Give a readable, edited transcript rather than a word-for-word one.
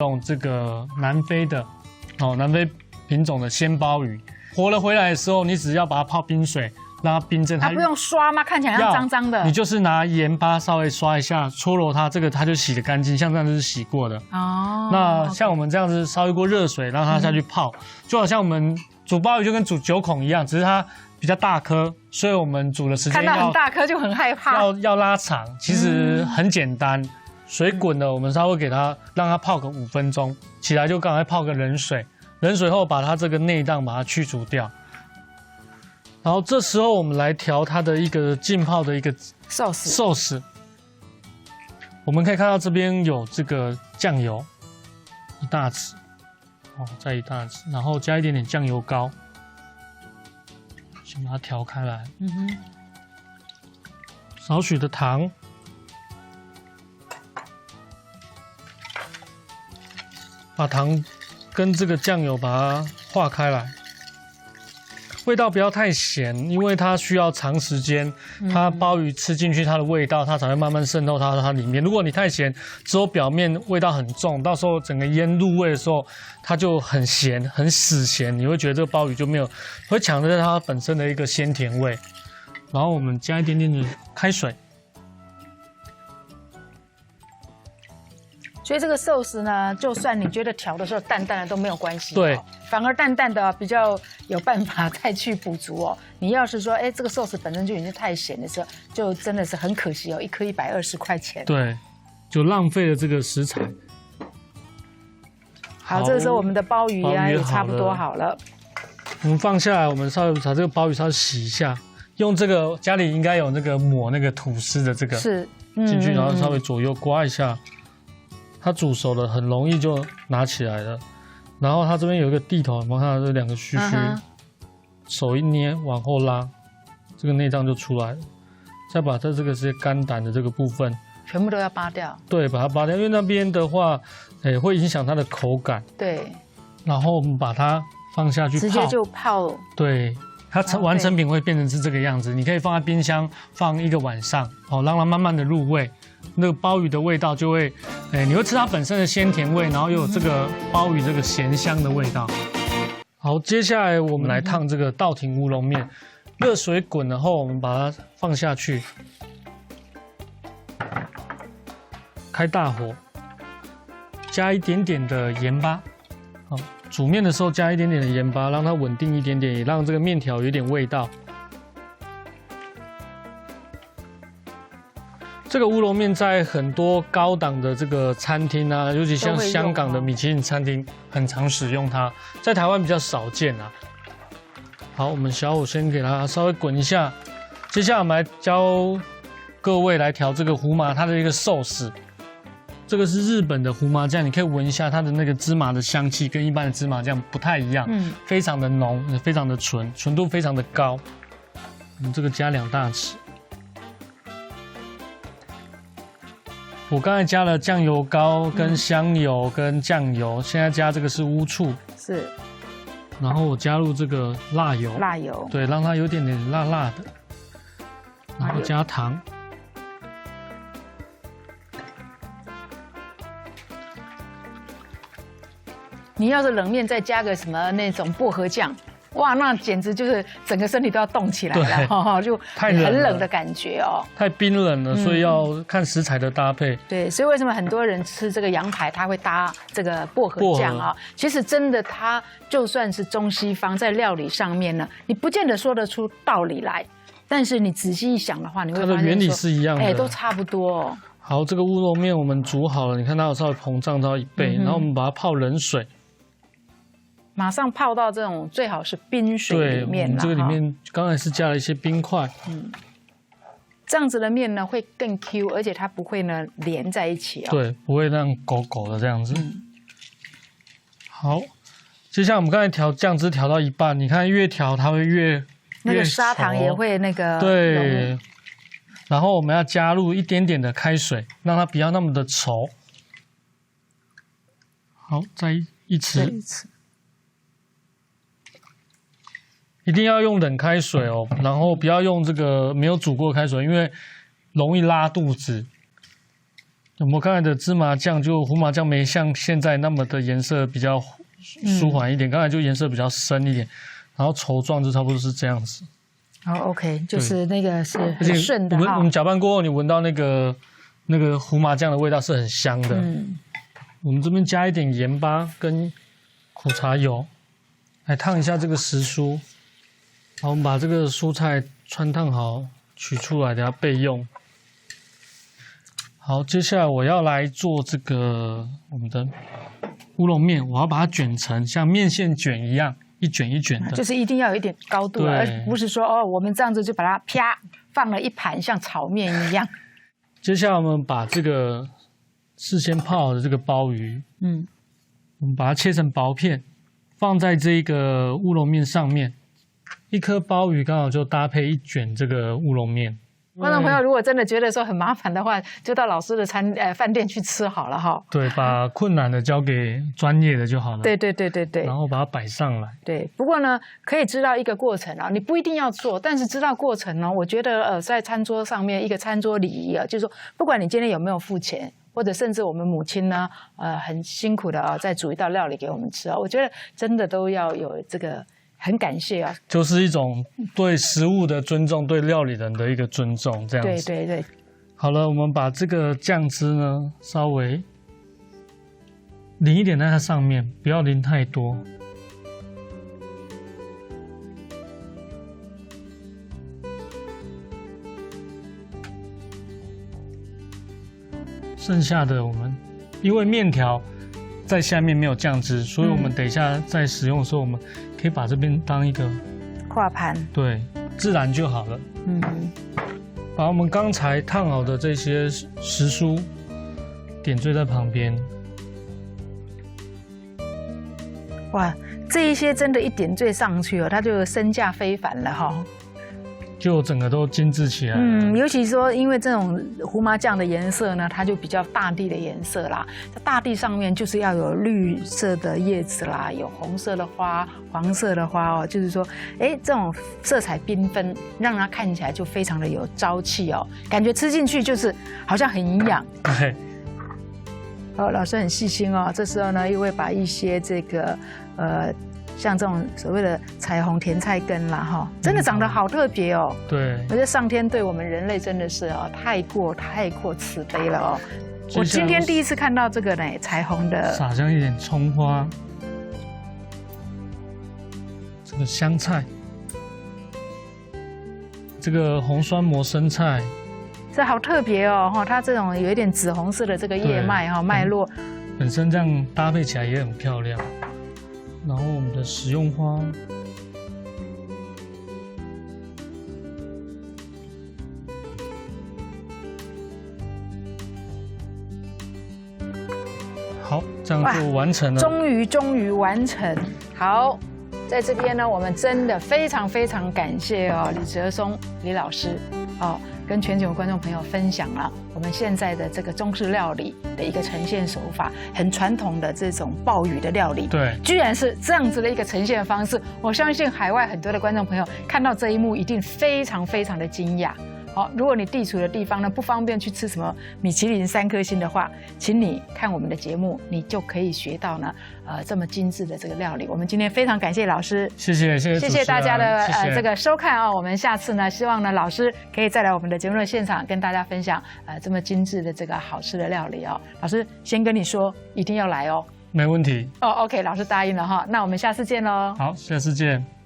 用这个南非的南非品种的鲜鲍鱼，活了回来的时候，你只要把它泡冰水，让它冰镇。它不用刷吗？看起来像脏脏的。你就是拿盐巴稍微刷一下，搓揉它，这个它就洗得干净，像这样就是洗过的。哦。那像我们这样子烧一锅热水，让它下去泡，就好像我们煮鲍鱼就跟煮9孔一样，只是它比较大颗，所以我们煮的时间看到很大颗就很害怕。要拉长，其实很简单。水滚了，我们稍微给它让它泡个5分钟，起来就赶快泡个冷水，冷水后把它这个内脏把它去除掉。然后这时候我们来调它的一个浸泡的一个寿司。我们可以看到这边有这个酱油1大匙，再1大匙，然后加一点点酱油膏，先把它调开来。少许的糖。把糖跟这个酱油把它化开来，味道不要太咸，因为它需要长时间，它鲍鱼吃进去它的味道，它才会慢慢渗透到它里面。如果你太咸，之后表面味道很重，到时候整个腌入味的时候，它就很咸，很死咸，你会觉得这个鲍鱼就没有，会抢着它本身的一个鲜甜味。然后我们加一点点的开水。所以这个寿司呢，就算你觉得调的时候淡淡的都没有关系，对，反而淡淡的比较有办法再去补足哦。你要是说，这个寿司本身就已经太咸的时候，就真的是很可惜哦，1颗120块钱。对，就浪费了这个食材。好，这个时候我们的鲍鱼啊也差不多好了。我们放下来，我们稍微把这个鲍鱼稍微洗一下，用这个家里应该有那个抹那个吐司的这个进去，然后稍微左右刮一下。它煮熟了，很容易就拿起来了。然后它这边有一个地头，有没有看到这2个须须？手一捏，往后拉，这个内脏就出来了。再把它这个些肝胆的这个部分全部都要扒掉。对，把它扒掉，因为那边的话，会影响它的口感。对。然后我们把它放下去泡，直接就泡。对，它完成品会变成是这个样子。你可以放在冰箱放1个晚上，让它慢慢的入味。那个鲍鱼的味道就会，你会吃它本身的鲜甜味，然后又有这个鲍鱼这个咸香的味道。好，接下来我们来烫这个稻庭乌龙面，热水滚了后，我们把它放下去，开大火，加一点点的盐巴。好，煮面的时候加一点点的盐巴，让它稳定一点点，也让这个面条有点味道。这个乌龙面在很多高档的这个餐厅啊，尤其像香港的米其林餐厅，很常使用它，在台湾比较少见啊。好，我们小火先给它稍微滚一下，接下来我们来教各位来调这个胡麻它的一个寿司。这个是日本的胡麻酱，你可以闻一下它的那个芝麻的香气，跟一般的芝麻酱不太一样，非常的浓，非常的纯度非常的高。我们这个加2大匙。我刚才加了酱油膏、跟香油、跟酱油，现在加这个是乌醋，是。然后我加入这个辣油，对，让它有点点辣辣的，然后加糖，你要是冷面再加个什么那种薄荷酱。哇，那简直就是整个身体都要动起来了，就很冷的感觉哦。太冰冷了，所以要看食材的搭配。对，所以为什么很多人吃这个羊排，他会搭这个薄荷酱啊？其实真的，它就算是中西方在料理上面呢，你不见得说得出道理来，但是你仔细一想的话，你会发现它的原理是一样的，都差不多。好，这个乌龙面我们煮好了，你看它有稍微膨胀到1倍，然后我们把它泡冷水。马上泡到这种最好是冰水里面啦。这个里面刚才是加了一些冰块，这样子的面呢会更 Q， 而且它不会呢连在一起哦。对，不会让狗狗的这样子。好，接下来我们刚才调酱汁调到一半，你看越调它会越那个砂糖也会那个对。然后我们要加入一点点的开水，让它不要那么的稠。好，再一匙。一定要用冷开水哦，然后不要用这个没有煮过的开水，因为容易拉肚子。我们刚才的芝麻酱就胡麻酱没像现在那么的颜色比较舒缓一点，刚才就颜色比较深一点，然后稠状就差不多是这样子。好 ，OK， 就是那个是很顺的我们搅拌过后，你闻到那个胡麻酱的味道是很香的。我们这边加一点盐巴跟苦茶油，来烫一下这个时蔬。好，我们把这个蔬菜汆烫好，取出来，等下备用。好，接下来我要来做这个我们的乌龙面，我要把它卷成像面线卷一样，一卷一卷的，就是一定要有一点高度，而不是说我们这样子就把它啪放了一盘像炒面一样。接下来我们把这个事先泡好的这个鲍鱼，我们把它切成薄片，放在这个乌龙面上面。一颗鲍鱼刚好就搭配一卷这个乌龙面。观众朋友，如果真的觉得说很麻烦的话，就到老师的饭店去吃好了哈。对，把困难的交给专业的就好了。对。然后把它摆上来。对，不过呢，可以知道一个过程啊，你不一定要做，但是知道过程呢，我觉得在餐桌上面一个餐桌礼仪啊，就是说，不管你今天有没有付钱，或者甚至我们母亲呢，很辛苦的再煮一道料理给我们吃啊，我觉得真的都要有这个。很感谢啊，就是一种对食物的尊重，对料理人的一个尊重，这样子。对。好了，我们把这个酱汁呢稍微淋一点在它上面，不要淋太多。剩下的我们因为面条在下面没有酱汁，所以我们等一下在使用的时候，我们可以把这边当一个跨盘，对，自然就好了。把我们刚才烫好的这些时蔬点缀在旁边。哇，这一些真的，一点缀上去它就身价非凡了哈。就整个都精致起来了。尤其说因为这种胡麻酱的颜色呢，它就比较大地的颜色啦。在大地上面就是要有绿色的叶子啦，有红色的花、黄色的花就是说，这种色彩缤纷，让它看起来就非常的有朝气感觉吃进去就是好像很营养。对。老师很细心这时候呢又会把一些这个像这种所谓的彩虹甜菜根啦，真的长得好特别哦。对，我觉得上天对我们人类真的是太过慈悲了哦。我今天第一次看到这个呢，彩虹的。撒上一点葱花，这个香菜，这个红酸蘑生菜，这好特别哦，它这种有一点紫红色的这个叶脉脉络，本身这样搭配起来也很漂亮。然后我们的食用花，好，这样就完成了。终于完成。好，在这边呢，我们真的非常感谢李哲松李老师跟全球观众朋友分享了我们现在的这个中式料理的一个呈现手法，很传统的这种鲍鱼的料理，对，居然是这样子的一个呈现方式。我相信海外很多的观众朋友看到这一幕，一定非常的惊讶。如果你地处的地方呢不方便去吃什么米其林3颗星的话，请你看我们的节目，你就可以学到呢这么精致的这个料理。我们今天非常感谢老师，谢谢大家的这个收看我们下次呢，希望呢老师可以再来我们的节目的现场，跟大家分享这么精致的这个好吃的料理老师先跟你说，一定要来哦。没问题。OK， 老师答应了那我们下次见喽。好，下次见。